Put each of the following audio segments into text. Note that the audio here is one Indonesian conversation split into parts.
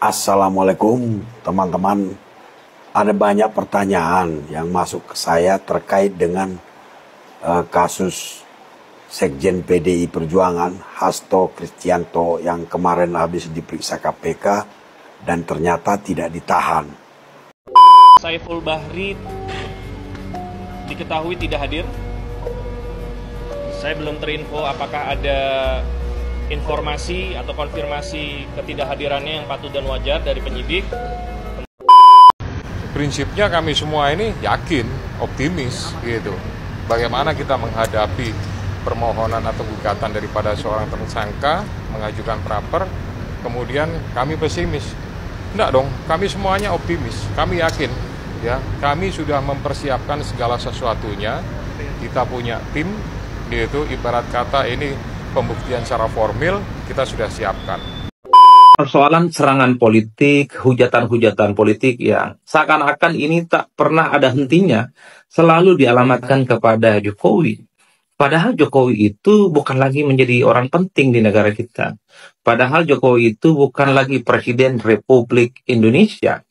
Assalamualaikum teman-teman. Ada banyak pertanyaan yang masuk ke saya terkait dengan kasus Sekjen PDI Perjuangan Hasto Kristianto yang kemarin habis diperiksa KPK dan ternyata tidak ditahan. Saiful Bahri diketahui tidak hadir. Saya belum terinfo apakah ada informasi atau konfirmasi ketidakhadirannya yang patut dan wajar dari penyidik. Prinsipnya kami semua ini yakin, optimis gitu. Bagaimana kita menghadapi permohonan atau gugatan daripada seorang tersangka mengajukan praper, kemudian kami pesimis. Enggak dong, kami semuanya optimis. Kami yakin, ya, kami sudah mempersiapkan segala sesuatunya. Kita punya tim, yaitu ibarat kata ini pembuktian secara formil kita sudah siapkan. Persoalan serangan politik, hujatan-hujatan politik yang seakan-akan ini tak pernah ada hentinya, selalu dialamatkan kepada Jokowi. Padahal Jokowi itu bukan lagi menjadi orang penting di negara kita. Padahal Jokowi itu bukan lagi Presiden Republik Indonesia.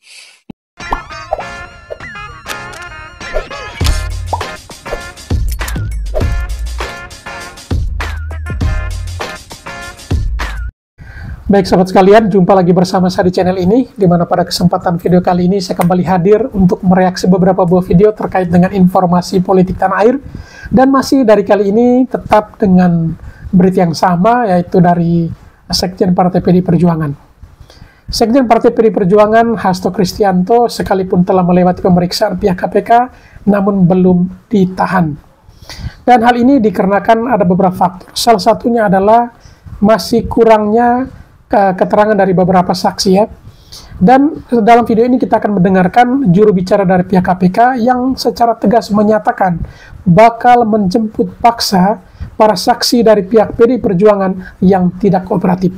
Baik sahabat sekalian, jumpa lagi bersama saya di channel ini, di mana pada kesempatan video kali ini saya kembali hadir untuk mereaksi beberapa buah video terkait dengan informasi politik tanah air. Dan masih dari kali ini tetap dengan berita yang sama, yaitu dari Sekjen Partai PDI Perjuangan. Sekjen Partai PDI Perjuangan Hasto Kristianto sekalipun telah melewati pemeriksaan pihak KPK, namun belum ditahan. Dan hal ini dikarenakan ada beberapa faktor. Salah satunya adalah masih kurangnya keterangan dari beberapa saksi, ya. Dan dalam video ini kita akan mendengarkan juru bicara dari pihak KPK yang secara tegas menyatakan bakal menjemput paksa para saksi dari pihak PDI Perjuangan yang tidak kooperatif.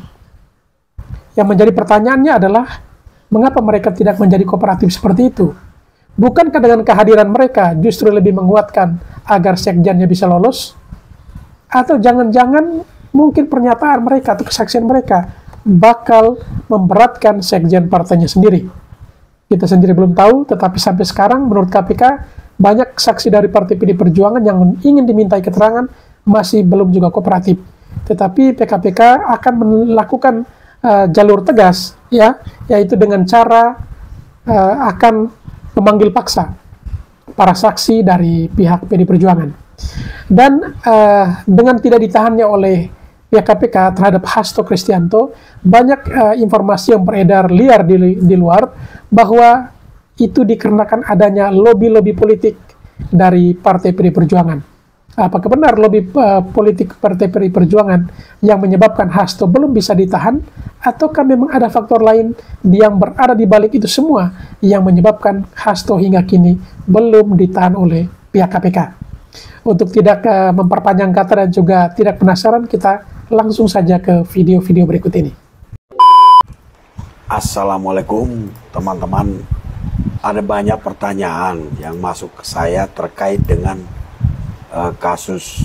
Yang menjadi pertanyaannya adalah mengapa mereka tidak menjadi kooperatif seperti itu? Bukankah dengan kehadiran mereka justru lebih menguatkan agar sekjennya bisa lolos? Atau jangan-jangan mungkin pernyataan mereka atau kesaksian mereka bakal memberatkan sekjen partainya sendiri? Kita sendiri belum tahu, tetapi sampai sekarang menurut KPK banyak saksi dari Partai PDI Perjuangan yang ingin dimintai keterangan masih belum juga kooperatif. Tetapi PKPK akan melakukan jalur tegas, ya, yaitu dengan cara akan memanggil paksa para saksi dari pihak PDI Perjuangan. Dan dengan tidak ditahannya oleh pihak KPK terhadap Hasto Kristianto, banyak informasi yang beredar liar di luar bahwa itu dikarenakan adanya lobby-lobby politik dari Partai PDI Perjuangan. Apakah benar lobby politik Partai PDI Perjuangan yang menyebabkan Hasto belum bisa ditahan, ataukah memang ada faktor lain yang berada di balik itu semua yang menyebabkan Hasto hingga kini belum ditahan oleh pihak KPK? Untuk tidak memperpanjang kata dan juga tidak penasaran, kita langsung saja ke video-video berikut ini. Assalamualaikum teman-teman. Ada banyak pertanyaan yang masuk ke saya terkait dengan kasus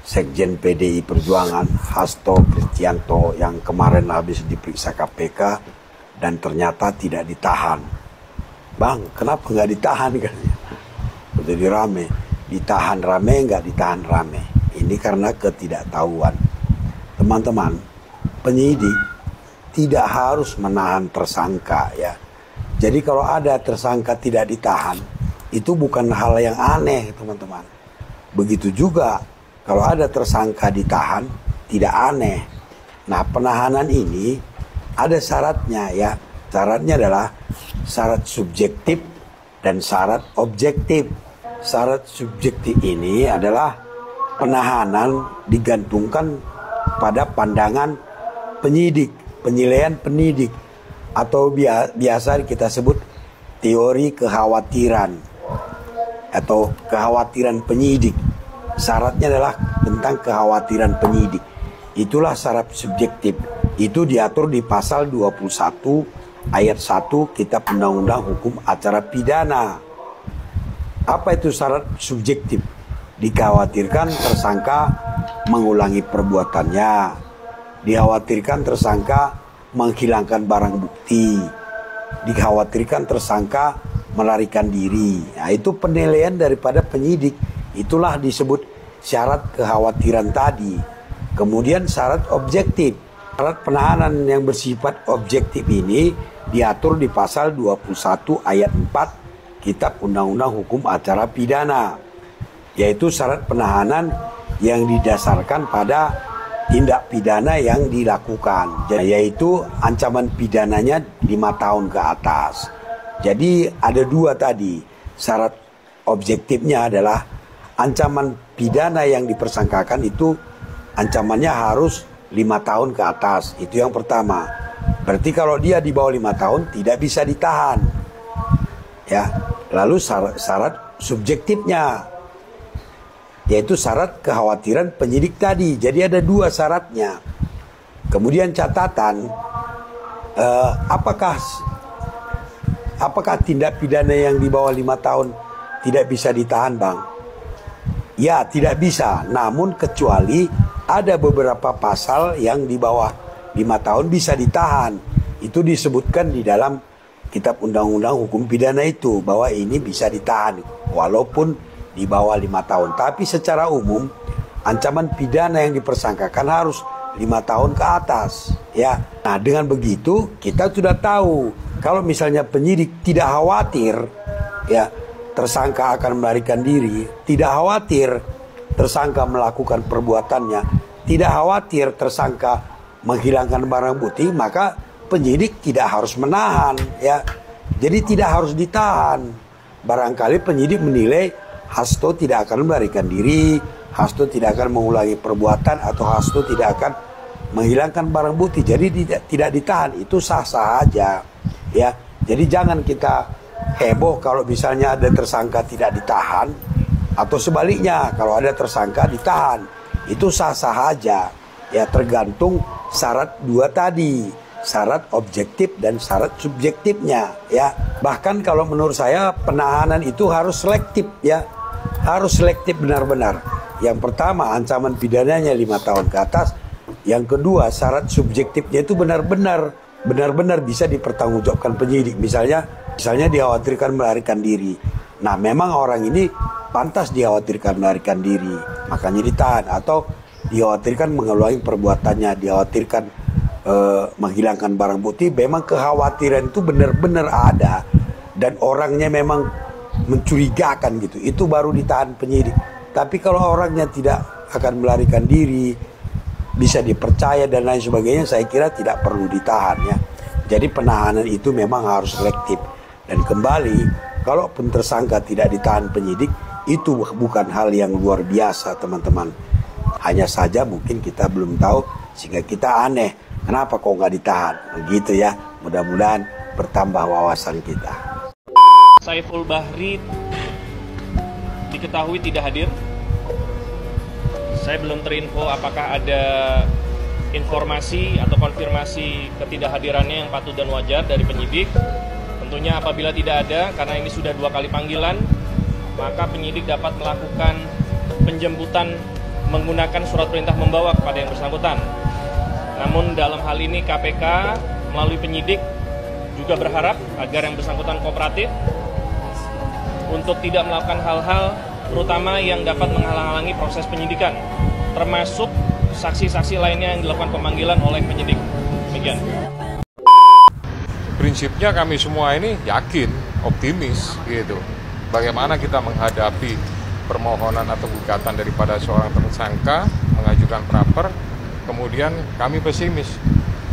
Sekjen PDI Perjuangan Hasto Kristianto yang kemarin habis diperiksa KPK dan ternyata tidak ditahan. Bang, kenapa nggak ditahan? Jadi rame. Ditahan rame, nggak ditahan rame. Ini karena ketidaktahuan. Teman-teman, penyidik tidak harus menahan tersangka, ya. Jadi kalau ada tersangka tidak ditahan, itu bukan hal yang aneh, teman-teman. Begitu juga kalau ada tersangka ditahan, tidak aneh. Nah, penahanan ini ada syaratnya, ya. Syaratnya adalah syarat subjektif dan syarat objektif. Syarat subjektif ini adalah penahanan digantungkan pada pandangan penyidik, penilaian penyidik, atau biasa kita sebut teori kekhawatiran atau kekhawatiran penyidik. Syaratnya adalah tentang kekhawatiran penyidik. Itulah syarat subjektif. Itu diatur di pasal 21 ayat 1 Kitab Undang-Undang Hukum Acara Pidana. Apa itu syarat subjektif? Dikhawatirkan tersangka mengulangi perbuatannya, dikhawatirkan tersangka menghilangkan barang bukti, dikhawatirkan tersangka melarikan diri. Nah, itu penilaian daripada penyidik. Itulah disebut syarat kekhawatiran tadi. Kemudian syarat objektif. Syarat penahanan yang bersifat objektif ini diatur di pasal 21 ayat 4 Kitab Undang-Undang Hukum Acara Pidana, yaitu syarat penahanan yang didasarkan pada tindak pidana yang dilakukan, yaitu ancaman pidananya 5 tahun ke atas. Jadi ada dua tadi. Syarat objektifnya adalah ancaman pidana yang dipersangkakan itu ancamannya harus 5 tahun ke atas. Itu yang pertama. Berarti kalau dia di bawah 5 tahun tidak bisa ditahan. Ya. Lalu syarat subjektifnya, yaitu syarat kekhawatiran penyidik tadi. Jadi ada dua syaratnya. Kemudian catatan, apakah tindak pidana yang di bawah 5 tahun tidak bisa ditahan, Bang? Ya, tidak bisa. Namun kecuali ada beberapa pasal yang di bawah 5 tahun bisa ditahan. Itu disebutkan di dalam Kitab Undang-Undang Hukum Pidana itu, bahwa ini bisa ditahan walaupun di bawah 5 tahun. Tapi secara umum ancaman pidana yang dipersangkakan harus 5 tahun ke atas, ya. Nah, dengan begitu kita sudah tahu kalau misalnya penyidik tidak khawatir, ya, tersangka akan melarikan diri, tidak khawatir tersangka melakukan perbuatannya, tidak khawatir tersangka menghilangkan barang bukti, maka penyidik tidak harus menahan, ya. Jadi tidak harus ditahan. Barangkali penyidik menilai Hasto tidak akan melarikan diri, Hasto tidak akan mengulangi perbuatan, atau Hasto tidak akan menghilangkan barang bukti, jadi tidak ditahan. Itu sah-sah aja, ya. Jadi jangan kita heboh kalau misalnya ada tersangka tidak ditahan, atau sebaliknya kalau ada tersangka ditahan. Itu sah-sah aja, ya, tergantung syarat dua tadi, syarat objektif dan syarat subjektifnya, ya. Bahkan kalau menurut saya penahanan itu harus selektif, ya, harus selektif benar-benar. Yang pertama ancaman pidananya 5 tahun ke atas. Yang kedua syarat subjektifnya itu benar-benar bisa dipertanggungjawabkan penyidik. Misalnya dikhawatirkan melarikan diri. Nah, memang orang ini pantas dikhawatirkan melarikan diri, makanya ditahan. Atau dikhawatirkan mengulangi perbuatannya, dikhawatirkan menghilangkan barang bukti. Memang kekhawatiran itu benar-benar ada dan orangnya memang mencurigakan gitu, itu baru ditahan penyidik. Tapi kalau orangnya tidak akan melarikan diri, bisa dipercaya dan lain sebagainya, saya kira tidak perlu ditahan, ya. Jadi penahanan itu memang harus selektif. Dan kembali, kalaupun tersangka tidak ditahan penyidik, itu bukan hal yang luar biasa, teman-teman. Hanya saja mungkin kita belum tahu, sehingga kita aneh, kenapa kok nggak ditahan? Begitu, ya. Mudah-mudahan bertambah wawasan kita. Saiful Bahri diketahui tidak hadir. Saya belum terinfo apakah ada informasi atau konfirmasi ketidakhadirannya yang patut dan wajar dari penyidik. Tentunya apabila tidak ada, karena ini sudah 2 kali panggilan, maka penyidik dapat melakukan penjemputan menggunakan surat perintah membawa kepada yang bersangkutan. Namun dalam hal ini KPK melalui penyidik juga berharap agar yang bersangkutan kooperatif untuk tidak melakukan hal-hal terutama yang dapat menghalang-halangi proses penyidikan, termasuk saksi-saksi lainnya yang dilakukan pemanggilan oleh penyidik. Demikian. Prinsipnya kami semua ini yakin, optimis gitu. Bagaimana kita menghadapi permohonan atau gugatan daripada seorang tersangka mengajukan praper, kemudian kami pesimis.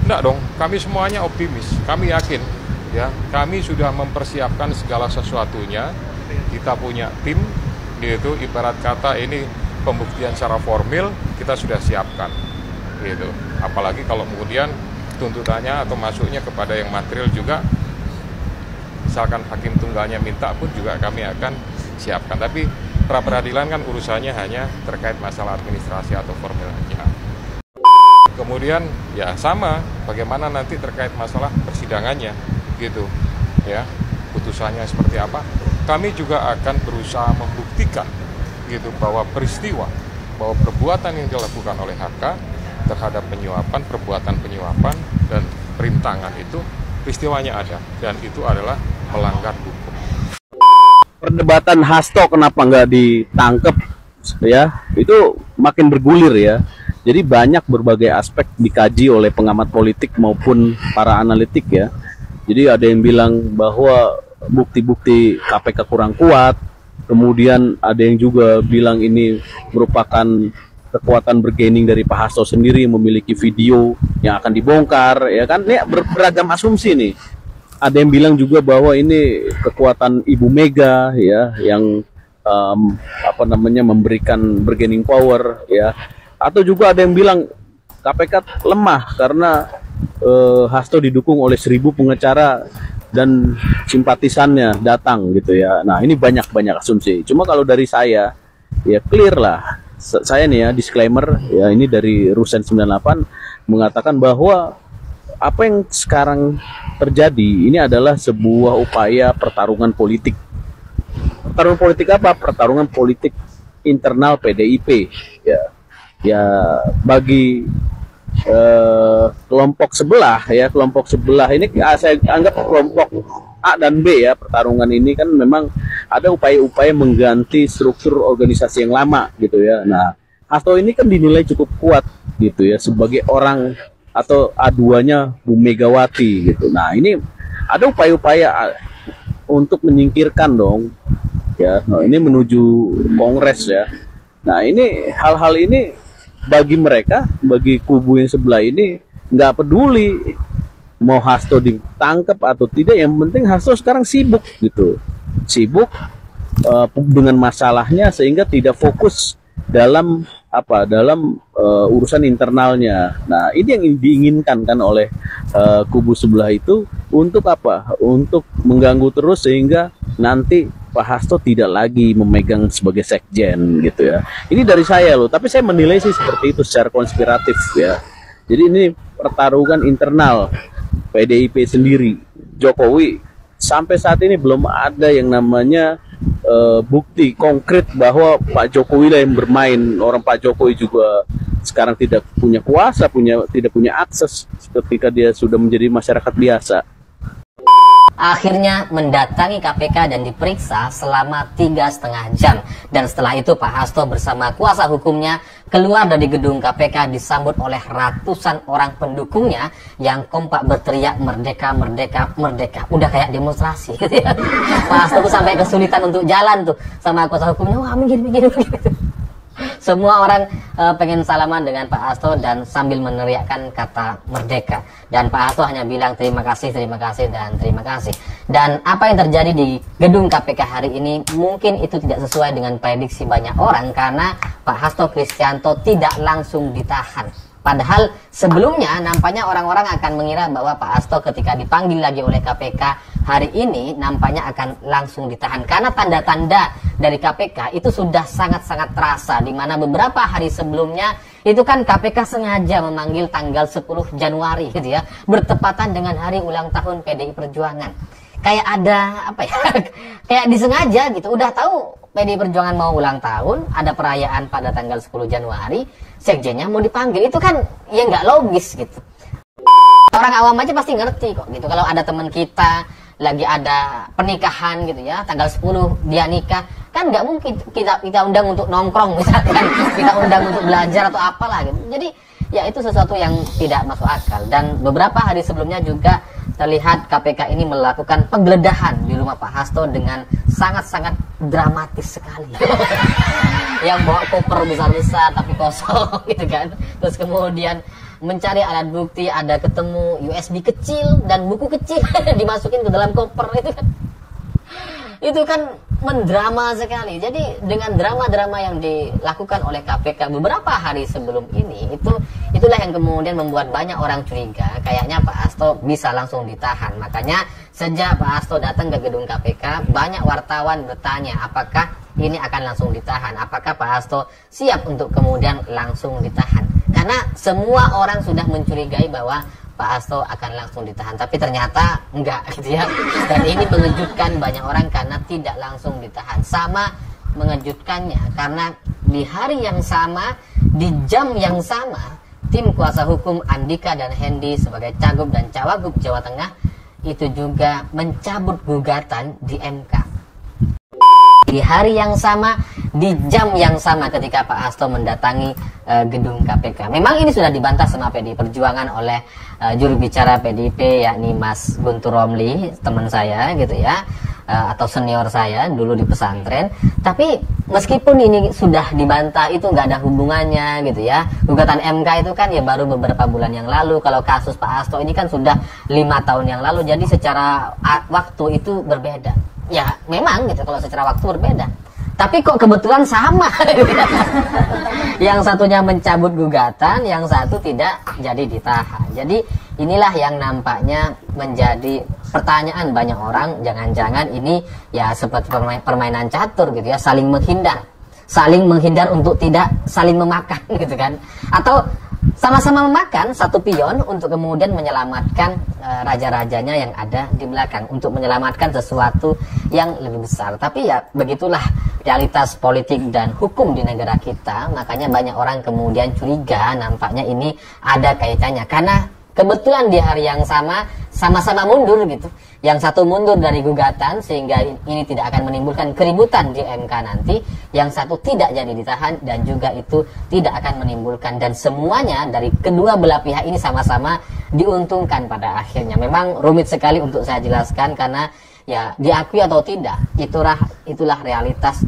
Enggak dong, kami semuanya optimis. Kami yakin, ya, kami sudah mempersiapkan segala sesuatunya. Kita punya tim, yaitu ibarat kata ini pembuktian secara formil kita sudah siapkan, gitu. Apalagi kalau kemudian tuntutannya atau masuknya kepada yang material juga, misalkan hakim tunggalnya minta pun juga kami akan siapkan. Tapi pra peradilan kan urusannya hanya terkait masalah administrasi atau formil aja. Kemudian ya sama, bagaimana nanti terkait masalah persidangannya, gitu, ya, putusannya seperti apa. Kami juga akan berusaha membuktikan gitu bahwa peristiwa, bahwa perbuatan yang dilakukan oleh HK terhadap penyuapan, perbuatan penyuapan dan perintangan itu peristiwanya ada, dan itu adalah melanggar hukum. Perdebatan Hasto kenapa nggak ditangkap ya, itu makin bergulir ya. Jadi banyak berbagai aspek dikaji oleh pengamat politik maupun para analitik ya. Jadi ada yang bilang bahwa bukti-bukti KPK kurang kuat, kemudian ada yang juga bilang ini merupakan kekuatan bergaining dari Pak Hasto sendiri yang memiliki video yang akan dibongkar, ya kan? Ini beragam asumsi nih. Ada yang bilang juga bahwa ini kekuatan Ibu Mega ya, yang memberikan bargaining power ya. Atau juga ada yang bilang KPK lemah karena Hasto didukung oleh 1000 pengacara dan simpatisannya datang gitu ya. Nah, ini banyak asumsi. Cuma kalau dari saya ya clear lah. Saya nih ya, disclaimer ya, ini dari Rusen 98 mengatakan bahwa apa yang sekarang terjadi ini adalah sebuah upaya pertarungan politik. Pertarungan politik apa? Pertarungan politik internal PDIP ya. Ya bagi kelompok sebelah ya, kelompok sebelah ini saya anggap kelompok A dan B ya. Pertarungan ini kan memang ada upaya-upaya mengganti struktur organisasi yang lama gitu ya. Nah, Hasto ini kan dinilai cukup kuat gitu ya sebagai orang atau A2-nya Bu Megawati gitu. Nah, ini ada upaya-upaya untuk menyingkirkan dong ya. Nah, ini menuju Kongres ya. Nah, ini hal-hal ini bagi mereka, bagi kubu yang sebelah ini nggak peduli mau Hasto ditangkap atau tidak. Yang penting Hasto sekarang sibuk gitu, sibuk dengan masalahnya sehingga tidak fokus dalam urusan internalnya. Nah, ini yang diinginkan kan oleh kubu sebelah itu untuk apa? Untuk mengganggu terus sehingga nanti Pak Hasto tidak lagi memegang sebagai sekjen gitu ya. Ini dari saya loh, tapi saya menilai sih seperti itu secara konspiratif ya. Jadi ini pertarungan internal PDIP sendiri. Jokowi sampai saat ini belum ada yang namanya bukti konkret bahwa Pak Jokowi lah yang bermain. Orang Pak Jokowi juga sekarang tidak punya kuasa, tidak punya akses ketika dia sudah menjadi masyarakat biasa. Akhirnya mendatangi KPK dan diperiksa selama 3,5 jam. Dan setelah itu Pak Hasto bersama kuasa hukumnya keluar dari gedung KPK disambut oleh ratusan orang pendukungnya yang kompak berteriak merdeka, merdeka, merdeka. Udah kayak demonstrasi gitu ya. Pak Hasto tuh sampai kesulitan untuk jalan tuh sama kuasa hukumnya. Wah, begini. Semua orang pengen salaman dengan Pak Hasto dan sambil meneriakkan kata merdeka. Dan Pak Hasto hanya bilang terima kasih, dan terima kasih. Dan apa yang terjadi di gedung KPK hari ini mungkin itu tidak sesuai dengan prediksi banyak orang, karena Pak Hasto Kristianto tidak langsung ditahan. Padahal sebelumnya nampaknya orang-orang akan mengira bahwa Pak Hasto ketika dipanggil lagi oleh KPK hari ini nampaknya akan langsung ditahan. Karena tanda-tanda dari KPK itu sudah sangat-sangat terasa, di mana beberapa hari sebelumnya itu kan KPK sengaja memanggil tanggal 10 Januari gitu ya, bertepatan dengan hari ulang tahun PDI Perjuangan. Kayak ada apa ya, kayak disengaja gitu, udah tahu PDI Perjuangan mau ulang tahun, ada perayaan pada tanggal 10 Januari, sekjennya mau dipanggil. Itu kan ya nggak logis gitu. Orang awam aja pasti ngerti kok gitu, kalau ada teman kita lagi ada pernikahan gitu ya, tanggal 10 dia nikah, kan nggak mungkin kita undang untuk nongkrong misalkan, kita undang untuk belajar atau apalah gitu. Jadi ya itu sesuatu yang tidak masuk akal. Dan beberapa hari sebelumnya juga terlihat KPK ini melakukan penggeledahan di rumah Pak Hasto dengan sangat-sangat dramatis sekali. Yang bawa koper besar-besar tapi kosong gitu kan. Terus kemudian mencari alat bukti, ada ketemu USB kecil dan buku kecil dimasukin ke dalam koper itu kan mendrama sekali. Jadi dengan drama-drama yang dilakukan oleh KPK beberapa hari sebelum ini, itulah yang kemudian membuat banyak orang curiga kayaknya Pak Hasto bisa langsung ditahan. Makanya sejak Pak Hasto datang ke gedung KPK, banyak wartawan bertanya apakah ini akan langsung ditahan, apakah Pak Hasto siap untuk kemudian langsung ditahan. Karena semua orang sudah mencurigai bahwa Pak Hasto akan langsung ditahan, tapi ternyata enggak gitu ya. Dan ini mengejutkan banyak orang karena tidak langsung ditahan. Sama mengejutkannya karena di hari yang sama, di jam yang sama, tim kuasa hukum Andika dan Hendy sebagai Cagup dan Cawagup Jawa Tengah itu juga mencabut gugatan di MK. Di hari yang sama, di jam yang sama ketika Pak Hasto mendatangi gedung KPK. Memang ini sudah dibantah sama PDI Perjuangan oleh juru bicara PDIP, yakni Mas Guntur Romli, teman saya gitu ya, atau senior saya dulu di pesantren. Tapi meskipun ini sudah dibantah, itu nggak ada hubungannya gitu ya. Gugatan MK itu kan ya baru beberapa bulan yang lalu. Kalau kasus Pak Hasto ini kan sudah 5 tahun yang lalu. Jadi secara waktu itu berbeda. Ya memang gitu, kalau secara waktu berbeda. Tapi kok kebetulan sama. Yang satunya mencabut gugatan, yang satu tidak jadi ditahan. Jadi inilah yang nampaknya menjadi pertanyaan banyak orang. Jangan-jangan ini ya seperti permainan catur gitu ya, saling menghindar untuk tidak saling memakan gitu kan. Atau sama-sama memakan satu pion untuk kemudian menyelamatkan raja-rajanya yang ada di belakang, untuk menyelamatkan sesuatu yang lebih besar. Tapi ya begitulah realitas politik dan hukum di negara kita. Makanya banyak orang kemudian curiga nampaknya ini ada kaitannya, karena kebetulan di hari yang sama-sama mundur gitu. Yang satu mundur dari gugatan sehingga ini tidak akan menimbulkan keributan di MK nanti. Yang satu tidak jadi ditahan dan juga itu tidak akan menimbulkan. Dan semuanya dari kedua belah pihak ini sama-sama diuntungkan pada akhirnya. Memang rumit sekali untuk saya jelaskan karena ya diakui atau tidak, itulah realitas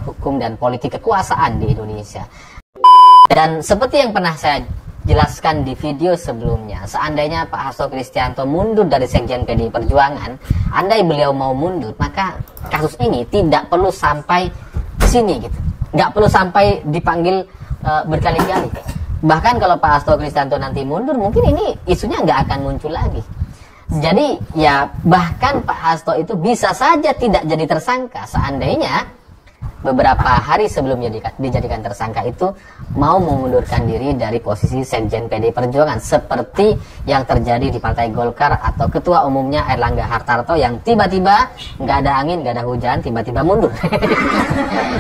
hukum dan politik kekuasaan di Indonesia. Dan seperti yang pernah saya jelaskan di video sebelumnya, seandainya Pak Hasto Kristianto mundur dari Sekjen PDI Perjuangan, andai beliau mau mundur, maka kasus ini tidak perlu sampai ke sini gitu, nggak perlu sampai dipanggil berkali-kali. Bahkan kalau Pak Hasto Kristianto nanti mundur, mungkin ini isunya nggak akan muncul lagi. Jadi ya bahkan Pak Hasto itu bisa saja tidak jadi tersangka seandainya beberapa hari sebelumnya dijadikan tersangka itu mau mengundurkan diri dari posisi Sekjen PDI Perjuangan, seperti yang terjadi di Partai Golkar atau ketua umumnya Airlangga Hartarto yang tiba-tiba nggak ada angin, nggak ada hujan, tiba-tiba mundur.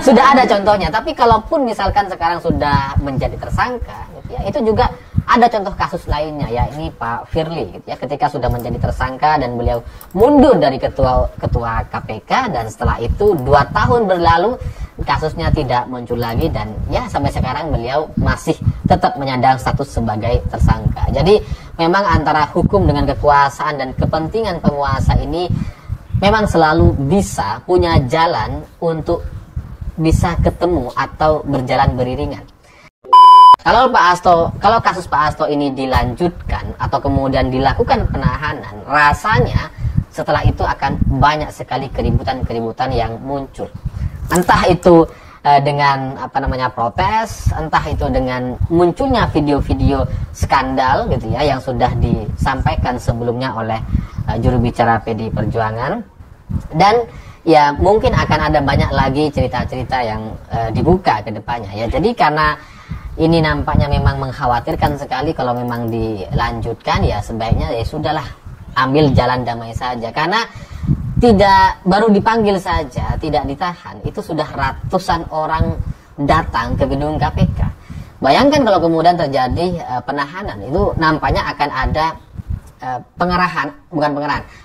Sudah ada contohnya. Tapi kalaupun misalkan sekarang sudah menjadi tersangka gitu ya, itu juga ada contoh kasus lainnya, ya ini Pak Firly gitu ya, ketika sudah menjadi tersangka dan beliau mundur dari ketua KPK, dan setelah itu 2 tahun berlalu kasusnya tidak muncul lagi, dan ya sampai sekarang beliau masih tetap menyandang status sebagai tersangka. Jadi memang antara hukum dengan kekuasaan dan kepentingan penguasa ini memang selalu bisa punya jalan untuk bisa ketemu atau berjalan beriringan. Kalau kasus Pak Hasto ini dilanjutkan atau kemudian dilakukan penahanan, rasanya setelah itu akan banyak sekali keributan-keributan yang muncul. Entah itu dengan protes, entah itu dengan munculnya video-video skandal gitu ya yang sudah disampaikan sebelumnya oleh juru bicara PDI Perjuangan, dan ya mungkin akan ada banyak lagi cerita-cerita yang dibuka ke depannya ya. Jadi karena ini nampaknya memang mengkhawatirkan sekali, kalau memang dilanjutkan ya sebaiknya ya sudahlah, ambil jalan damai saja, karena tidak baru dipanggil saja, tidak ditahan, itu sudah ratusan orang datang ke gedung KPK. Bayangkan kalau kemudian terjadi penahanan, itu nampaknya akan ada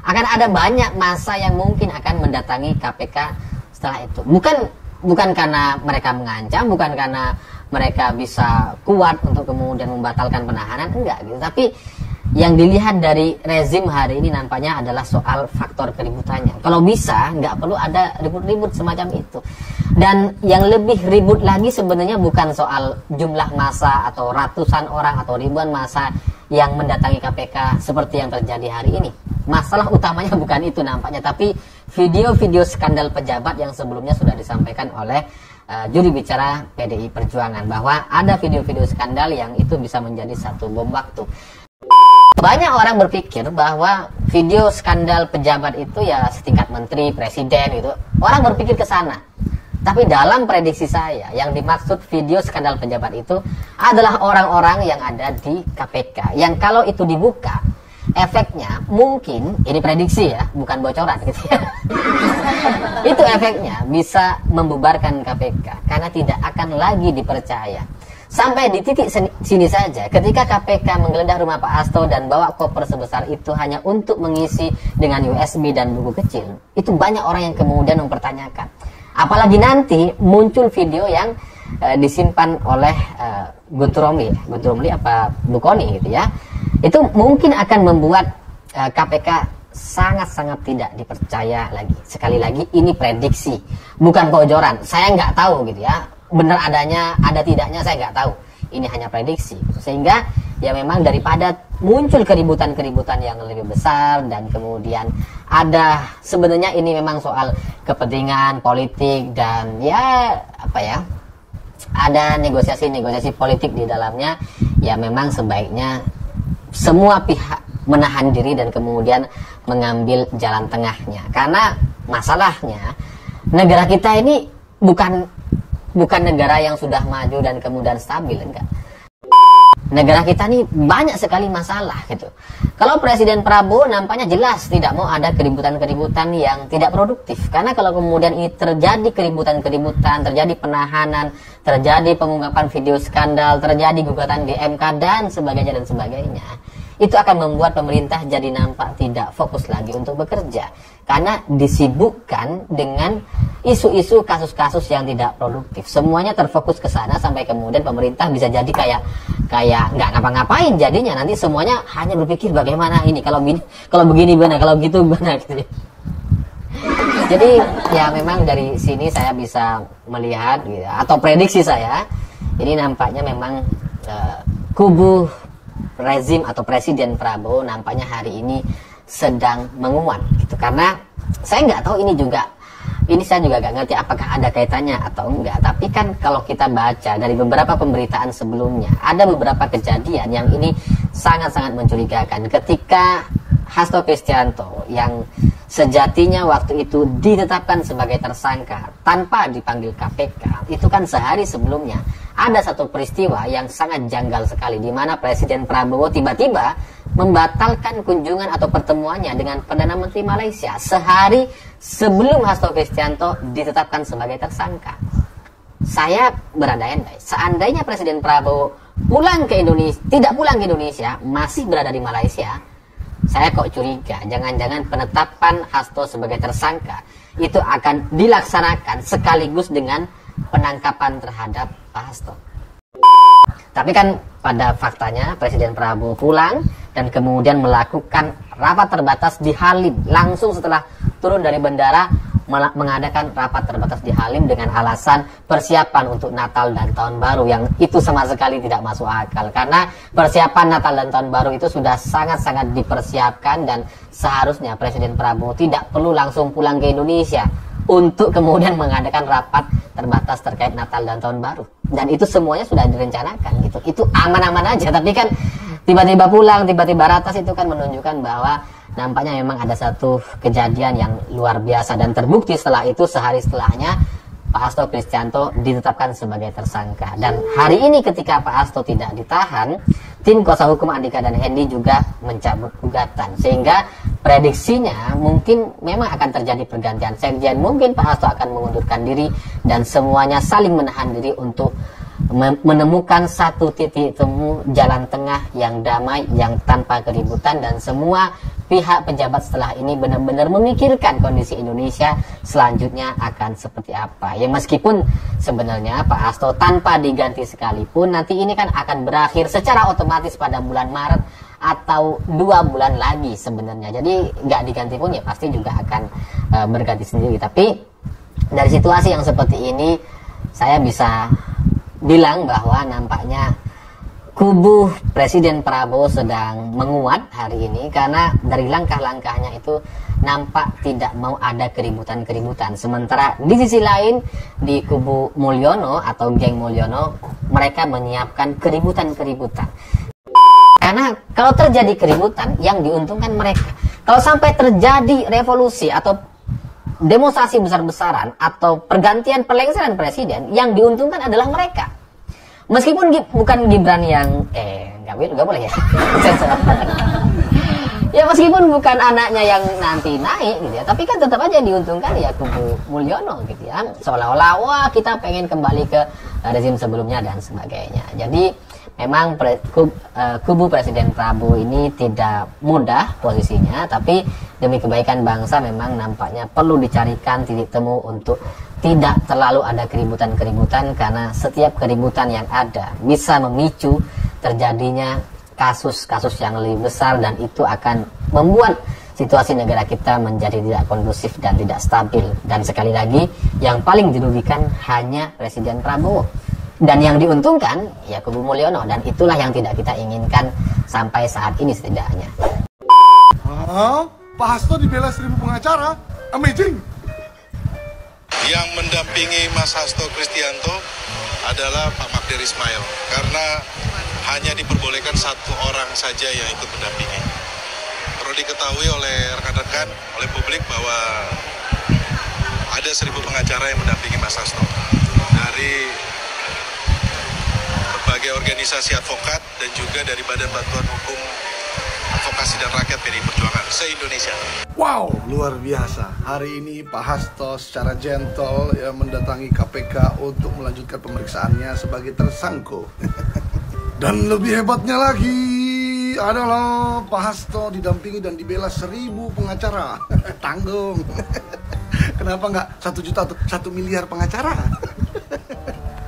akan ada banyak massa yang mungkin akan mendatangi KPK setelah itu. Bukan karena mereka mengancam, bukan karena mereka bisa kuat untuk kemudian membatalkan penahanan, enggak gitu. Tapi yang dilihat dari rezim hari ini nampaknya adalah soal faktor keributannya. Kalau bisa, nggak perlu ada ribut-ribut semacam itu. Dan yang lebih ribut lagi sebenarnya bukan soal jumlah massa atau ratusan orang atau ribuan massa yang mendatangi KPK seperti yang terjadi hari ini. Masalah utamanya bukan itu nampaknya, tapi video-video skandal pejabat yang sebelumnya sudah disampaikan oleh juru bicara PDI Perjuangan, bahwa ada video-video skandal yang itu bisa menjadi satu bom waktu. Banyak orang berpikir bahwa video skandal pejabat itu ya setingkat menteri, presiden gitu. Orang berpikir ke sana. Tapi dalam prediksi saya, yang dimaksud video skandal pejabat itu adalah orang-orang yang ada di KPK, yang kalau itu dibuka, efeknya mungkin, ini prediksi ya, bukan bocoran gitu ya. Itu efeknya bisa membubarkan KPK karena tidak akan lagi dipercaya. Sampai di titik sini saja, ketika KPK menggeledah rumah Pak Hasto dan bawa koper sebesar itu hanya untuk mengisi dengan USB dan buku kecil, itu banyak orang yang kemudian mempertanyakan. Apalagi nanti muncul video yang disimpan oleh Guntur Romli apa Bukoni gitu ya, itu mungkin akan membuat KPK sangat-sangat tidak dipercaya lagi. Sekali lagi ini prediksi, bukan bocoran. Saya nggak tahu gitu ya, benar adanya, ada tidaknya saya nggak tahu. Ini hanya prediksi. Sehingga ya memang daripada muncul keributan-keributan yang lebih besar dan kemudian ada sebenarnya ini memang soal kepentingan politik dan ya apa ya, ada negosiasi-negosiasi politik di dalamnya, ya memang sebaiknya semua pihak menahan diri dan kemudian mengambil jalan tengahnya. Karena masalahnya negara kita ini bukan negara yang sudah maju dan kemudian stabil, enggak. Negara kita ini banyak sekali masalah gitu. Kalau Presiden Prabowo nampaknya jelas tidak mau ada keributan-keributan yang tidak produktif. Karena kalau kemudian ini terjadi keributan-keributan, terjadi penahanan, terjadi pengungkapan video skandal, terjadi gugatan di MK dan sebagainya, itu akan membuat pemerintah jadi nampak tidak fokus lagi untuk bekerja. Karena disibukkan dengan isu-isu kasus-kasus yang tidak produktif. Semuanya terfokus ke sana sampai kemudian pemerintah bisa jadi kayak nggak ngapa-ngapain jadinya. Nanti semuanya hanya berpikir bagaimana ini, kalau begini gimana, kalau gitu gimana gitu. Jadi ya memang dari sini saya bisa melihat gitu, atau prediksi saya, ini nampaknya memang kubu rezim atau Presiden Prabowo nampaknya hari ini sedang menguat gitu. Karena saya nggak tahu ini saya juga nggak ngerti apakah ada kaitannya atau enggak. Tapi kan kalau kita baca dari beberapa pemberitaan sebelumnya, ada beberapa kejadian yang ini sangat-sangat mencurigakan. Ketika Hasto Kristianto yang sejatinya waktu itu ditetapkan sebagai tersangka tanpa dipanggil KPK, itu kan sehari sebelumnya ada satu peristiwa yang sangat janggal sekali, di mana Presiden Prabowo tiba-tiba membatalkan kunjungan atau pertemuannya dengan Perdana Menteri Malaysia sehari sebelum Hasto Kristianto ditetapkan sebagai tersangka. Saya berandai-andai, seandainya Presiden Prabowo tidak pulang ke Indonesia, masih berada di Malaysia, saya kok curiga, jangan-jangan penetapan Hasto sebagai tersangka itu akan dilaksanakan sekaligus dengan penangkapan terhadap Pak Hasto. Tapi kan pada faktanya Presiden Prabowo pulang dan kemudian melakukan rapat terbatas di Halim. Langsung setelah turun dari bandara mengadakan rapat terbatas di Halim dengan alasan persiapan untuk Natal dan Tahun Baru, yang itu sama sekali tidak masuk akal. Karena persiapan Natal dan Tahun Baru itu sudah sangat-sangat dipersiapkan dan seharusnya Presiden Prabowo tidak perlu langsung pulang ke Indonesia untuk kemudian mengadakan rapat terbatas terkait Natal dan Tahun Baru. Dan itu semuanya sudah direncanakan gitu. Itu aman-aman aja, tapi kan tiba-tiba pulang, tiba-tiba ratas, itu kan menunjukkan bahwa nampaknya memang ada satu kejadian yang luar biasa. Dan terbukti setelah itu, sehari setelahnya Pak Hasto Kristianto ditetapkan sebagai tersangka. Dan hari ini ketika Pak Hasto tidak ditahan, tim kuasa hukum Andika dan Hendi juga mencabut gugatan. Sehingga prediksinya mungkin memang akan terjadi pergantian sekjen. Mungkin Pak Hasto akan mengundurkan diri dan semuanya saling menahan diri untuk menemukan satu titik temu jalan tengah yang damai, yang tanpa keributan, dan semua pihak pejabat setelah ini benar-benar memikirkan kondisi Indonesia selanjutnya akan seperti apa. Ya meskipun sebenarnya Pak Hasto tanpa diganti sekalipun, nanti ini kan akan berakhir secara otomatis pada bulan Maret atau 2 bulan lagi sebenarnya. Jadi nggak diganti pun ya pasti juga akan berganti sendiri. Tapi dari situasi yang seperti ini, saya bisa bilang bahwa nampaknya kubu Presiden Prabowo sedang menguat hari ini, karena dari langkah-langkahnya itu nampak tidak mau ada keributan-keributan. Sementara di sisi lain, di kubu Mulyono atau geng Mulyono, mereka menyiapkan keributan-keributan. Karena kalau terjadi keributan, yang diuntungkan mereka. Kalau sampai terjadi revolusi atau demonstrasi besar-besaran atau pergantian pelengseran presiden, yang diuntungkan adalah mereka. Meskipun bukan Gibran yang nggak boleh ya. Ya meskipun bukan anaknya yang nanti naik gitu ya, tapi kan tetap aja diuntungkan ya kubu Mulyono gitu ya. Seolah-olah wah kita pengen kembali ke rezim sebelumnya dan sebagainya. Jadi memang kubu Presiden Prabowo ini tidak mudah posisinya, tapi demi kebaikan bangsa memang nampaknya perlu dicarikan titik temu untuk tidak terlalu ada keributan-keributan, karena setiap keributan yang ada bisa memicu terjadinya kasus-kasus yang lebih besar, dan itu akan membuat situasi negara kita menjadi tidak kondusif dan tidak stabil. Dan sekali lagi, yang paling dirugikan hanya Presiden Prabowo, dan yang diuntungkan ya kubu Mulyono, dan itulah yang tidak kita inginkan sampai saat ini setidaknya. Pak Hasto dibela 1000 pengacara, amazing. Yang mendampingi Mas Hasto Kristianto adalah Pak Magdir Ismail, karena hanya diperbolehkan 1 orang saja yang ikut mendampingi. Perlu diketahui oleh rekan-rekan, oleh publik bahwa ada 1000 pengacara yang mendampingi Mas Hasto dari berbagai organisasi advokat dan juga dari Badan Bantuan Hukum Advokasi dan Rakyat PDI Perjuangan se-Indonesia. Wow, luar biasa. Hari ini Pak Hasto secara gentle ya mendatangi KPK untuk melanjutkan pemeriksaannya sebagai tersangka. Dan lebih hebatnya lagi adalah Pak Hasto didampingi dan dibela 1000 pengacara. Tanggung. Kenapa nggak 1 juta atau 1 miliar pengacara?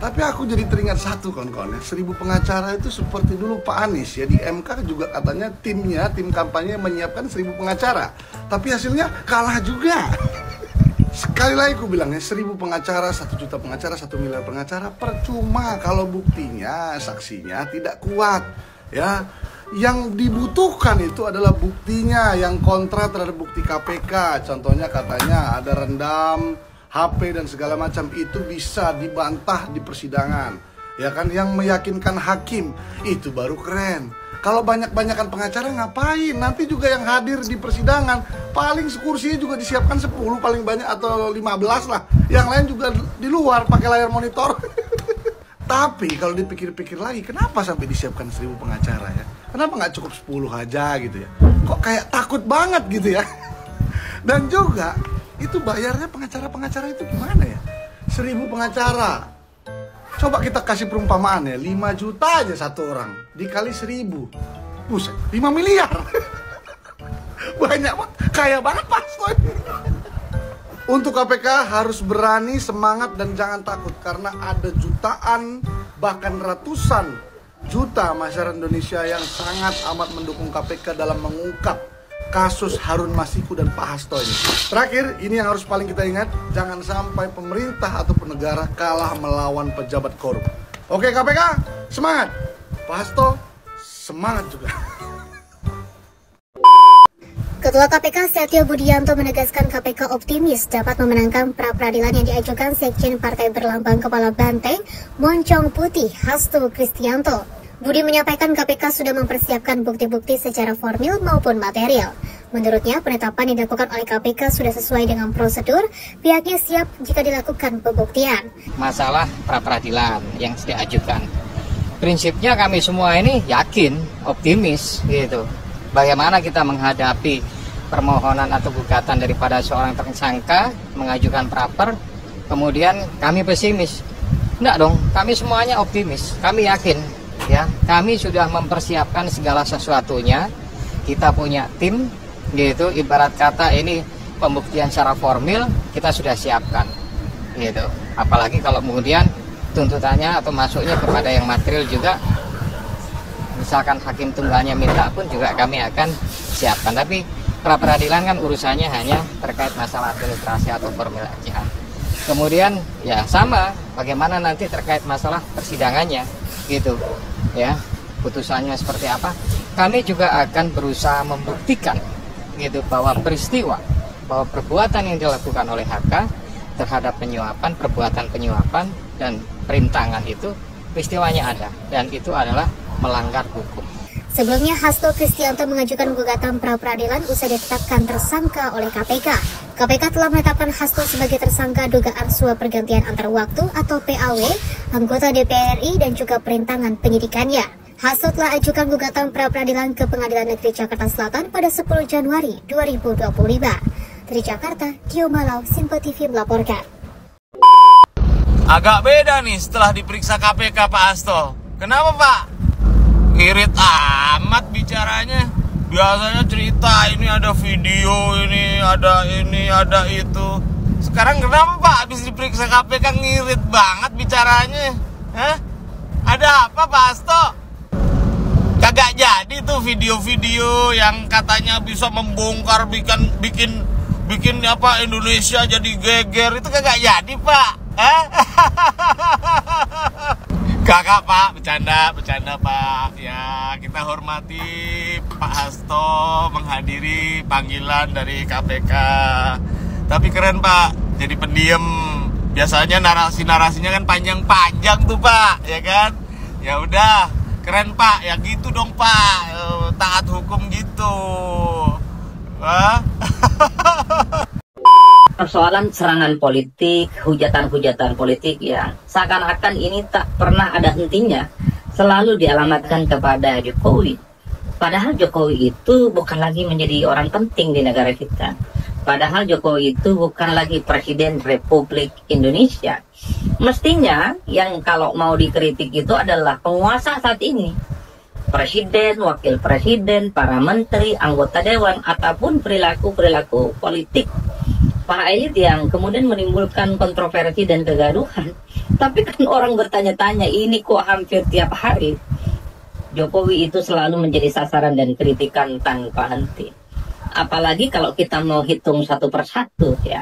Tapi aku jadi teringat satu kawan-kawan ya, 1000 pengacara itu seperti dulu Pak Anies ya, di MK juga katanya tim kampanye menyiapkan 1000 pengacara. Tapi hasilnya kalah juga. Sekali lagi aku bilang ya, 1000 pengacara, 1 juta pengacara, 1 miliar pengacara percuma kalau buktinya, saksinya tidak kuat ya. Yang dibutuhkan itu adalah buktinya yang kontra terhadap bukti KPK. Contohnya katanya ada rendam HP dan segala macam, itu bisa dibantah di persidangan ya kan, yang meyakinkan hakim, itu baru keren. Kalau banyak-banyakan pengacara ngapain? Nanti juga yang hadir di persidangan paling kursinya juga disiapkan 10 paling banyak atau 15 lah, yang lain juga di luar pakai layar monitor. Tapi kalau dipikir-pikir lagi, kenapa sampai disiapkan 1000 pengacara ya? Kenapa nggak cukup 10 aja gitu ya? Kok kayak takut banget gitu ya? Dan juga itu bayarnya pengacara-pengacara itu gimana ya? 1000 pengacara. Coba kita kasih perumpamaan ya, 5 juta aja 1 orang dikali 1000. Buset, 5 miliar. Banyak banget, kaya banget Pak Hasto. Untuk KPK harus berani, semangat, dan jangan takut, karena ada jutaan bahkan ratusan juta masyarakat Indonesia yang sangat amat mendukung KPK dalam mengungkap kasus Harun Masiku dan Pak Hasto ini. Terakhir, ini yang harus paling kita ingat, jangan sampai pemerintah ataupun negara kalah melawan pejabat korup. Oke KPK, semangat. Pak Hasto, semangat juga. Ketua KPK Setio Budianto menegaskan KPK optimis dapat memenangkan pra-peradilan yang diajukan Sekjen Partai Berlambang Kepala Banteng, Moncong Putih, Hasto Kristianto. Budi menyampaikan KPK sudah mempersiapkan bukti-bukti secara formil maupun material. Menurutnya, penetapan yang dilakukan oleh KPK sudah sesuai dengan prosedur, pihaknya siap jika dilakukan pembuktian. Masalah pra-peradilan yang diajukan, prinsipnya kami semua ini yakin, optimis gitu. Bagaimana kita menghadapi permohonan atau gugatan daripada seorang tersangka mengajukan praper, kemudian kami pesimis. Enggak dong, kami semuanya optimis, kami yakin. Ya, kami sudah mempersiapkan segala sesuatunya. Kita punya tim, gitu. Ibarat kata ini pembuktian secara formil kita sudah siapkan, gitu. Apalagi kalau kemudian tuntutannya atau masuknya kepada yang material juga, misalkan hakim tunggalnya minta pun juga kami akan siapkan. Tapi pra peradilan kan urusannya hanya terkait masalah administrasi atau formil aja. Kemudian ya sama, bagaimana nanti terkait masalah persidangannya, gitu. Ya, putusannya seperti apa, kami juga akan berusaha membuktikan gitu bahwa peristiwa, bahwa perbuatan yang dilakukan oleh HK terhadap penyuapan, perbuatan penyuapan dan perintangan itu peristiwanya ada, dan itu adalah melanggar hukum. Sebelumnya, Hasto Kristianto mengajukan gugatan pra-peradilan usai ditetapkan tersangka oleh KPK. KPK telah menetapkan Hasto sebagai tersangka dugaan suap pergantian antar waktu atau PAW, anggota DPR RI, dan juga perintangan penyidikannya. Hasto telah ajukan gugatan pra-peradilan ke Pengadilan Negeri Jakarta Selatan pada 10 Januari 2025. Dari Jakarta, Dio Malau, Simpo TV melaporkan. Agak beda nih setelah diperiksa KPK Pak Hasto. Kenapa Pak? Ngirit amat bicaranya. Biasanya cerita ini ada video, ini ada itu. Sekarang kenapa Pak habis diperiksa KPK ngirit banget bicaranya? Hah? Ada apa Pak Hasto? Kagak jadi tuh video-video yang katanya bisa membongkar bikin apa Indonesia jadi geger, itu kagak jadi Pak. Kakak Pak, bercanda Pak. Ya, kita hormati Pak Hasto menghadiri panggilan dari KPK. Tapi keren Pak, jadi pendiam. Biasanya narasinya kan panjang-panjang tuh Pak, ya kan? Ya udah, keren Pak, ya gitu dong Pak, taat hukum gitu. Persoalan serangan politik, hujatan-hujatan politik yang seakan-akan ini tak pernah ada hentinya, selalu dialamatkan kepada Jokowi. Padahal Jokowi itu bukan lagi menjadi orang penting di negara kita. Padahal Jokowi itu bukan lagi Presiden Republik Indonesia. Mestinya yang kalau mau dikritik itu adalah penguasa saat ini. Presiden, wakil presiden, para menteri, anggota dewan, ataupun perilaku-perilaku politik para elit yang kemudian menimbulkan kontroversi dan kegaduhan. Tapi kan orang bertanya-tanya, ini kok hampir tiap hari Jokowi itu selalu menjadi sasaran dan kritikan tanpa henti. Apalagi kalau kita mau hitung satu persatu ya.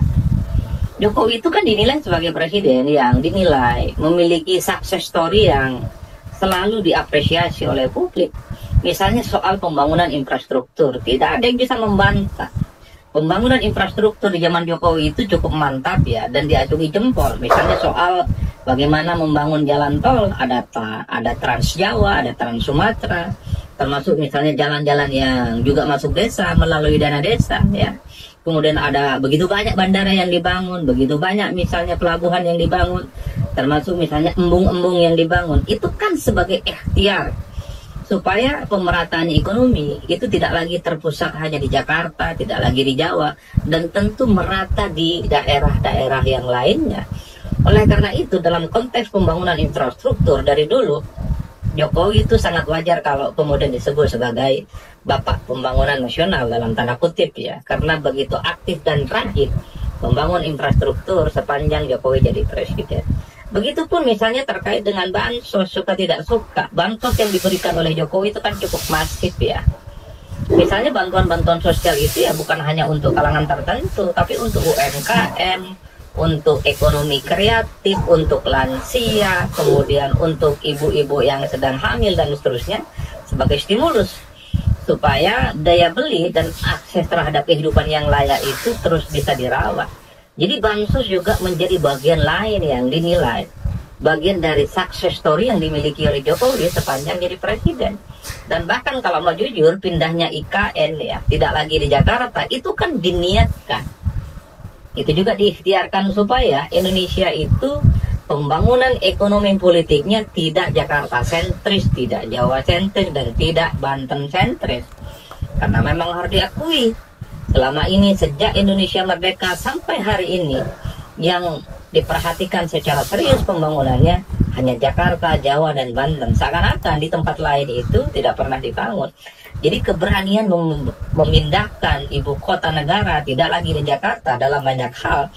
Jokowi itu kan dinilai sebagai presiden yang dinilai memiliki success story yang selalu diapresiasi oleh publik. Misalnya soal pembangunan infrastruktur, tidak ada yang bisa membantah. Pembangunan infrastruktur di zaman Jokowi itu cukup mantap ya, dan diacungi jempol. Misalnya soal bagaimana membangun jalan tol, ada Trans Jawa, ada Trans Sumatera, termasuk misalnya jalan-jalan yang juga masuk desa melalui dana desa ya. Kemudian ada begitu banyak bandara yang dibangun, begitu banyak misalnya pelabuhan yang dibangun, termasuk misalnya embung-embung yang dibangun. Itu kan sebagai ikhtiar supaya pemerataan ekonomi itu tidak lagi terpusat hanya di Jakarta, tidak lagi di Jawa, dan tentu merata di daerah-daerah yang lainnya. Oleh karena itu, dalam konteks pembangunan infrastruktur dari dulu, Jokowi itu sangat wajar kalau kemudian disebut sebagai Bapak Pembangunan Nasional dalam tanda kutip ya, karena begitu aktif dan rajin membangun infrastruktur sepanjang Jokowi jadi presiden. Begitupun misalnya terkait dengan bansos, suka tidak suka, bansos yang diberikan oleh Jokowi itu kan cukup masif ya. Misalnya bantuan-bantuan sosial itu ya bukan hanya untuk kalangan tertentu, tapi untuk UMKM, untuk ekonomi kreatif, untuk lansia, kemudian untuk ibu-ibu yang sedang hamil dan seterusnya, sebagai stimulus supaya daya beli dan akses terhadap kehidupan yang layak itu terus bisa dirawat. Jadi bansos juga menjadi bagian lain yang dinilai bagian dari success story yang dimiliki oleh Jokowi sepanjang jadi presiden. Dan bahkan kalau mau jujur, pindahnya IKN ya, tidak lagi di Jakarta, itu kan diniatkan. Itu juga diikhtiarkan supaya Indonesia itu pembangunan ekonomi politiknya tidak Jakarta sentris, tidak Jawa sentris, dan tidak Banten sentris. Karena memang harus diakui, selama ini sejak Indonesia merdeka sampai hari ini yang diperhatikan secara serius pembangunannya hanya Jakarta, Jawa, dan Banten. Seakan-akan di tempat lain itu tidak pernah dibangun. Jadi keberanian memindahkan ibu kota negara tidak lagi di Jakarta dalam banyak hal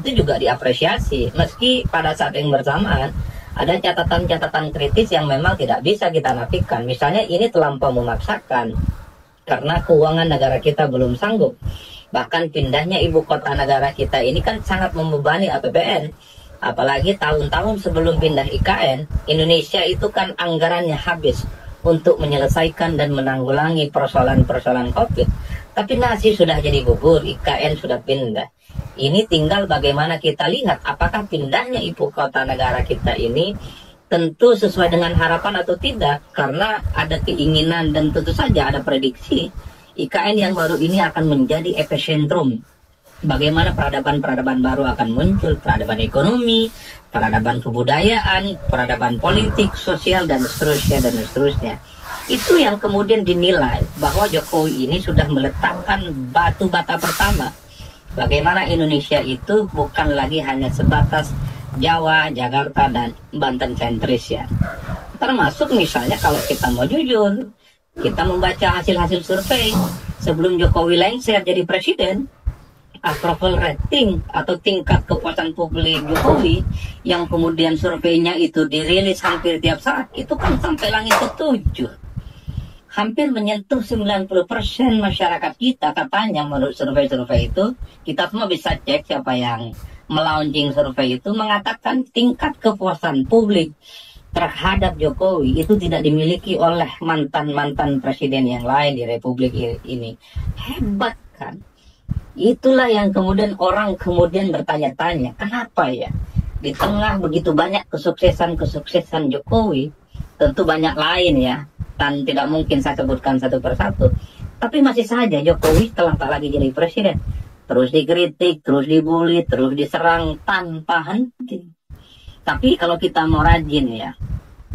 itu juga diapresiasi. Meski pada saat yang bersamaan ada catatan-catatan kritis yang memang tidak bisa kita nafikan. Misalnya ini terlampau memaksakan karena keuangan negara kita belum sanggup. Bahkan pindahnya ibu kota negara kita ini kan sangat membebani APBN. Apalagi tahun-tahun sebelum pindah IKN, Indonesia itu kan anggarannya habis untuk menyelesaikan dan menanggulangi persoalan-persoalan COVID. Tapi nasi sudah jadi bubur, IKN sudah pindah. Ini tinggal bagaimana kita lihat apakah pindahnya ibu kota negara kita ini tentu sesuai dengan harapan atau tidak, karena ada keinginan dan tentu saja ada prediksi IKN yang baru ini akan menjadi epicentrum bagaimana peradaban-peradaban baru akan muncul, peradaban ekonomi, peradaban kebudayaan, peradaban politik, sosial, dan seterusnya, dan seterusnya. Itu yang kemudian dinilai bahwa Jokowi ini sudah meletakkan batu bata pertama. Bagaimana Indonesia itu bukan lagi hanya sebatas Jawa, Jakarta, dan Banten sentris ya. Termasuk misalnya kalau kita mau jujur, kita membaca hasil-hasil survei sebelum Jokowi lengser jadi presiden, approval rating atau tingkat kepuasan publik Jokowi yang kemudian surveinya itu dirilis hampir tiap saat, itu kan sampai langit ketujuh. Hampir menyentuh 90% masyarakat kita katanya menurut survei-survei itu. Kita semua bisa cek siapa yang melaunching survei itu, mengatakan tingkat kepuasan publik terhadap Jokowi itu tidak dimiliki oleh mantan-mantan presiden yang lain di Republik ini. Hebat kan? Itulah yang kemudian orang kemudian bertanya-tanya, kenapa ya di tengah begitu banyak kesuksesan Jokowi, tentu banyak lain ya, dan tidak mungkin saya sebutkan satu persatu, tapi masih saja Jokowi setelah tak lagi jadi presiden terus dikritik, terus dibully, terus diserang tanpa henti. Tapi kalau kita mau rajin ya,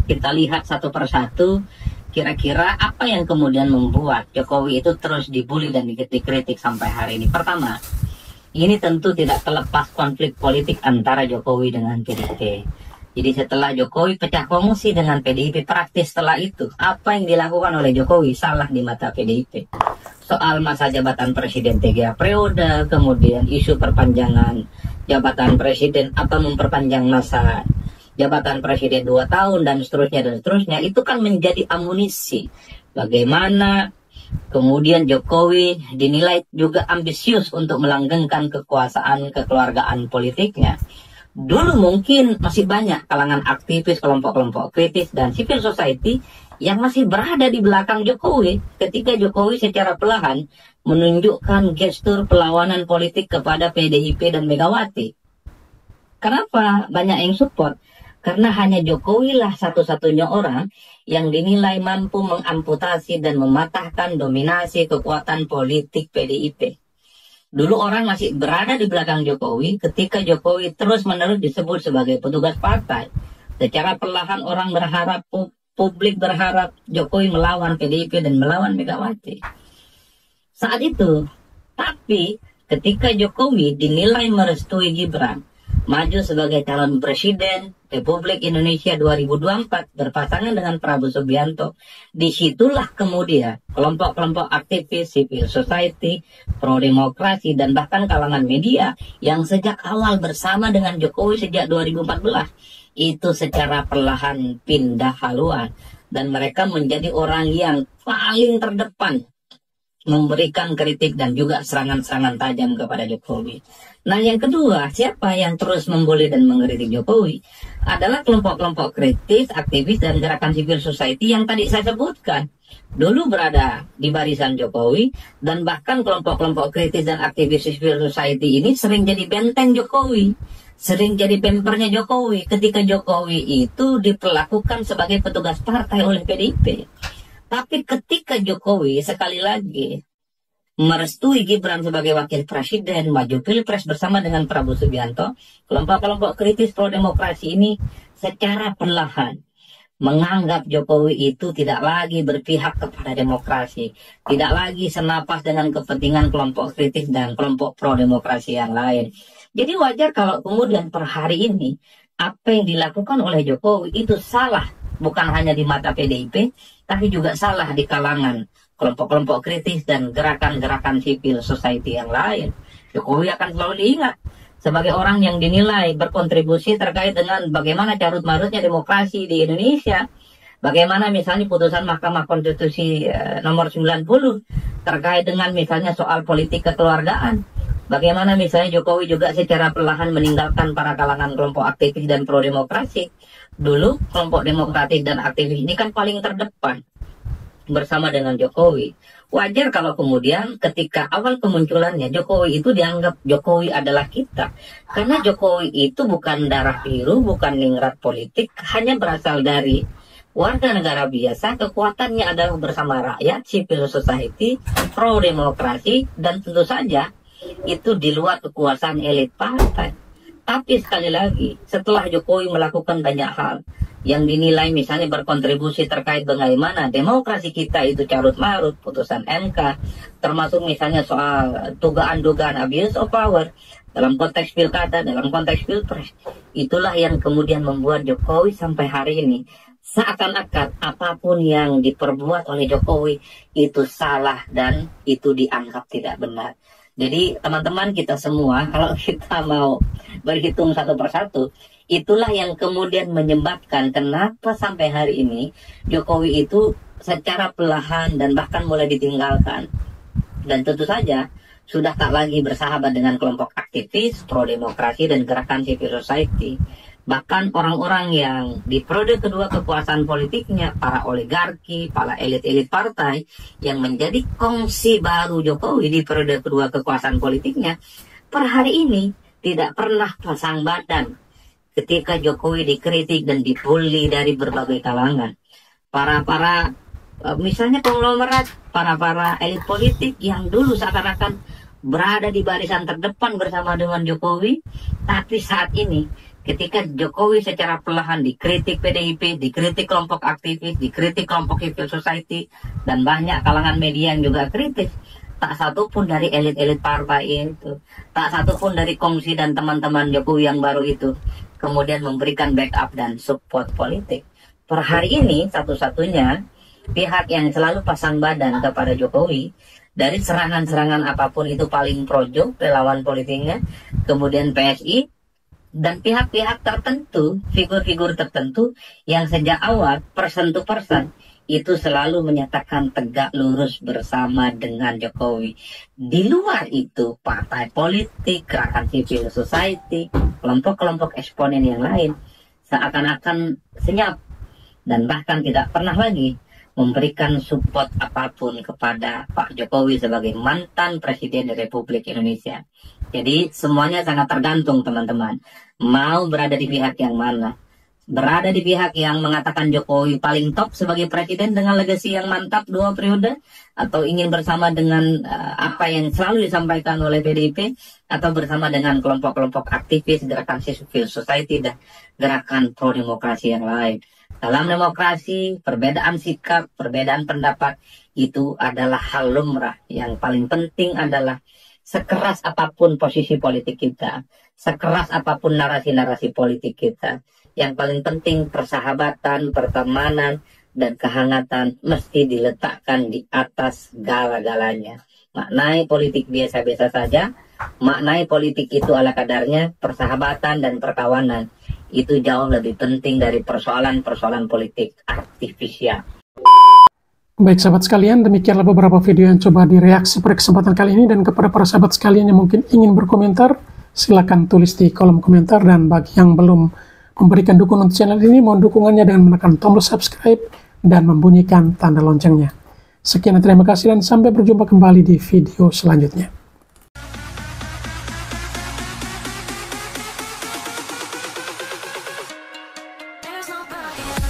kita lihat satu persatu, kira-kira apa yang kemudian membuat Jokowi itu terus dibully dan dikritik sampai hari ini. Pertama, ini tentu tidak terlepas konflik politik antara Jokowi dengan PDIP. Jadi setelah Jokowi pecah kongsi dengan PDIP, praktis setelah itu, apa yang dilakukan oleh Jokowi salah di mata PDIP. Soal masa jabatan presiden 3 periode, kemudian isu perpanjangan jabatan presiden atau memperpanjang masa jabatan presiden 2 tahun dan seterusnya, itu kan menjadi amunisi bagaimana kemudian Jokowi dinilai juga ambisius untuk melanggengkan kekuasaan kekeluargaan politiknya. Dulu mungkin masih banyak kalangan aktivis, kelompok-kelompok kritis, dan civil society yang masih berada di belakang Jokowi ketika Jokowi secara perlahan menunjukkan gestur perlawanan politik kepada PDIP dan Megawati. Kenapa banyak yang support? Karena hanya Jokowi lah satu-satunya orang yang dinilai mampu mengamputasi dan mematahkan dominasi kekuatan politik PDIP. Dulu orang masih berada di belakang Jokowi ketika Jokowi terus-menerus disebut sebagai petugas partai. Secara perlahan orang berharap, publik berharap Jokowi melawan PDIP dan melawan Megawati. Saat itu, tapi ketika Jokowi dinilai merestui Gibran maju sebagai calon presiden Republik Indonesia 2024 berpasangan dengan Prabowo Subianto, disitulah kemudian kelompok-kelompok aktivis, civil society, pro-demokrasi, dan bahkan kalangan media yang sejak awal bersama dengan Jokowi sejak 2014 itu secara perlahan pindah haluan dan mereka menjadi orang yang paling terdepan memberikan kritik dan juga serangan-serangan tajam kepada Jokowi. Nah, yang kedua, siapa yang terus membuli dan mengkritik Jokowi adalah kelompok-kelompok kritis, aktivis, dan gerakan civil society yang tadi saya sebutkan. Dulu berada di barisan Jokowi, dan bahkan kelompok-kelompok kritis dan aktivis civil society ini sering jadi benteng Jokowi, sering jadi bempernya Jokowi ketika Jokowi itu diperlakukan sebagai petugas partai oleh PDIP. Tapi ketika Jokowi sekali lagi merestui Gibran sebagai wakil presiden, maju pilpres bersama dengan Prabowo Subianto, kelompok-kelompok kritis pro-demokrasi ini secara perlahan menganggap Jokowi itu tidak lagi berpihak kepada demokrasi, tidak lagi senapas dengan kepentingan kelompok kritis dan kelompok pro-demokrasi yang lain. Jadi wajar kalau kemudian per hari ini apa yang dilakukan oleh Jokowi itu salah, bukan hanya di mata PDIP, tapi juga salah di kalangan kelompok-kelompok kritis dan gerakan-gerakan sipil society yang lain. Jokowi akan selalu diingat sebagai orang yang dinilai berkontribusi terkait dengan bagaimana carut-marutnya demokrasi di Indonesia. Bagaimana misalnya putusan Mahkamah Konstitusi nomor 90 terkait dengan misalnya soal politik kekeluargaan. Bagaimana misalnya Jokowi juga secara perlahan meninggalkan para kalangan kelompok aktivis dan pro-demokrasi. Dulu kelompok demokratis dan aktivis ini kan paling terdepan bersama dengan Jokowi. Wajar kalau kemudian ketika awal kemunculannya Jokowi itu dianggap Jokowi adalah kita. Karena Jokowi itu bukan darah biru, bukan ningrat politik, hanya berasal dari warga negara biasa, kekuatannya adalah bersama rakyat, civil society, pro-demokrasi, dan tentu saja itu di luar kekuasaan elit partai. Tapi sekali lagi, setelah Jokowi melakukan banyak hal yang dinilai misalnya berkontribusi terkait bagaimana demokrasi kita itu carut marut, putusan MK, termasuk misalnya soal dugaan-dugaan abuse of power dalam konteks pilkada, dalam konteks pilpres, itulah yang kemudian membuat Jokowi sampai hari ini seakan-akan apapun yang diperbuat oleh Jokowi itu salah dan itu dianggap tidak benar. Jadi teman-teman kita semua, kalau kita mau berhitung satu persatu, itulah yang kemudian menyebabkan kenapa sampai hari ini Jokowi itu secara perlahan dan bahkan mulai ditinggalkan. Dan tentu saja sudah tak lagi bersahabat dengan kelompok aktivis, pro-demokrasi, dan gerakan civil society. Bahkan orang-orang yang di periode kedua kekuasaan politiknya, para oligarki, para elit-elit partai, yang menjadi kongsi baru Jokowi di periode kedua kekuasaan politiknya, per hari ini tidak pernah pasang badan ketika Jokowi dikritik dan dibully dari berbagai kalangan. Para misalnya konglomerat, para elit politik yang dulu seakan-akan berada di barisan terdepan bersama dengan Jokowi, tapi saat ini ketika Jokowi secara perlahan dikritik PDIP, dikritik kelompok aktivis, dikritik kelompok civil society, dan banyak kalangan media yang juga kritis, tak satu pun dari elit-elit partai itu, tak satu pun dari kongsi dan teman-teman Jokowi yang baru itu kemudian memberikan backup dan support politik. Per hari ini satu-satunya pihak yang selalu pasang badan kepada Jokowi dari serangan-serangan apapun itu paling projo relawan politiknya, kemudian PSI, dan pihak-pihak tertentu, figur-figur tertentu yang sejak awal person to person itu selalu menyatakan tegak lurus bersama dengan Jokowi. Di luar itu, partai politik, gerakan civil society, kelompok-kelompok eksponen yang lain seakan-akan senyap dan bahkan tidak pernah lagi memberikan support apapun kepada Pak Jokowi sebagai mantan Presiden Republik Indonesia. Jadi semuanya sangat tergantung teman-teman. Mau berada di pihak yang mana? Berada di pihak yang mengatakan Jokowi paling top sebagai presiden dengan legasi yang mantap 2 periode, atau ingin bersama dengan apa yang selalu disampaikan oleh PDIP, atau bersama dengan kelompok-kelompok aktivis, gerakan civil society, dan gerakan pro-demokrasi yang lain. Dalam demokrasi, perbedaan sikap, perbedaan pendapat itu adalah hal lumrah. Yang paling penting adalah sekeras apapun posisi politik kita, sekeras apapun narasi-narasi politik kita, yang paling penting persahabatan, pertemanan, dan kehangatan mesti diletakkan di atas segala-galanya. Maknai politik biasa-biasa saja, maknai politik itu ala kadarnya, persahabatan dan perkawanan itu jauh lebih penting dari persoalan-persoalan politik artifisial. Baik sahabat sekalian, demikianlah beberapa video yang coba direaksi pada kesempatan kali ini, dan kepada para sahabat sekalian yang mungkin ingin berkomentar, silakan tulis di kolom komentar, dan bagi yang belum memberikan dukungan untuk channel ini, mohon dukungannya dengan menekan tombol subscribe dan membunyikan tanda loncengnya. Sekian dan terima kasih, dan sampai berjumpa kembali di video selanjutnya. There's nobody